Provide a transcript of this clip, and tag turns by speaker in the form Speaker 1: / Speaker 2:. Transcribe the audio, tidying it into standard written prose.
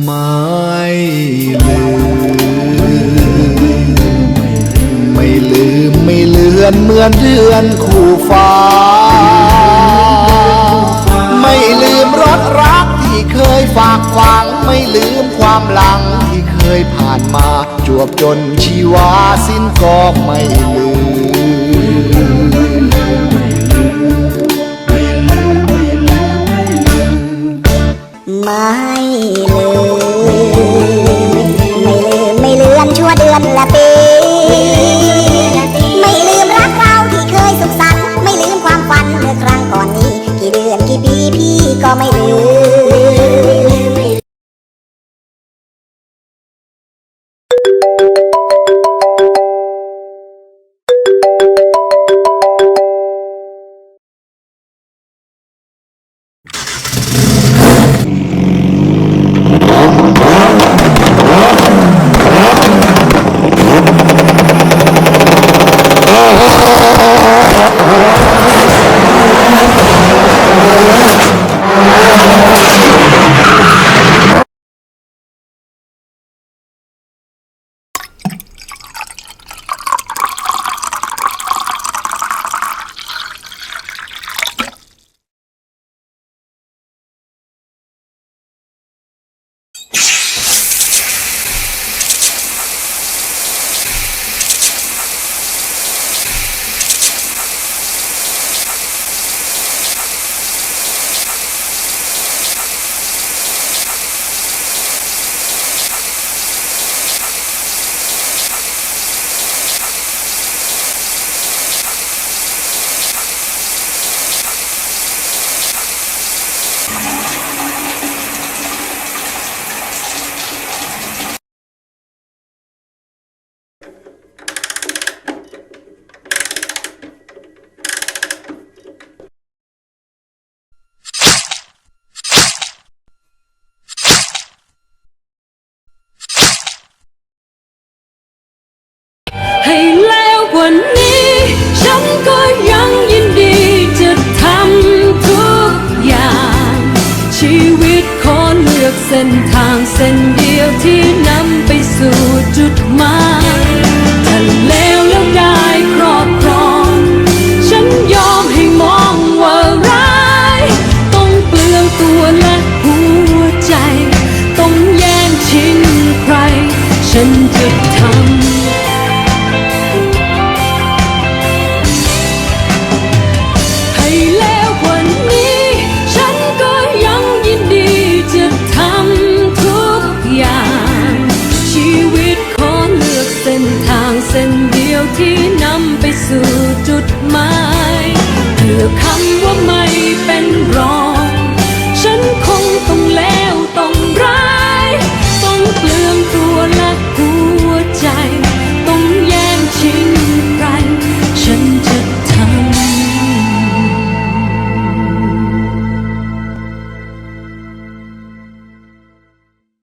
Speaker 1: ไม่ลืไม่ลืมไม่เลือนเหมือนเดือนคู่ฟ้าไม่ลืมรสรักที่เคยฝากฝังไม่ลืมความหลังที่เคยผ่านมาจวบจนชีวาสิ้นก็ไม่ลืม
Speaker 2: ไม่ลืมชั่วเดือนและปีไม่ลืมรักเราที่เคยสุขสันต์ไม่ลืมความฝันเมื่อครั้งก่อนนี้กี่เดือนกี่ปีพี่ก็ไม่ลืม
Speaker 3: ให้แล้วกว่านี้ฉันก็ยังยินดีจะทำทุกอย่างชีวิตขอเลือกเส้นทางเส้นเดียวที่นำไปสู่จุดหมายถ้าแล้วได้ครอบครองฉันยอมให้มองว่าร้ายต้องเปลืองตัวและหัวใจต้องแย่งชิงใครฉันจะทำเส้นเดียวที่นำไปสู่จุดหมายเพื่อคำว่าไม่เป็นรอง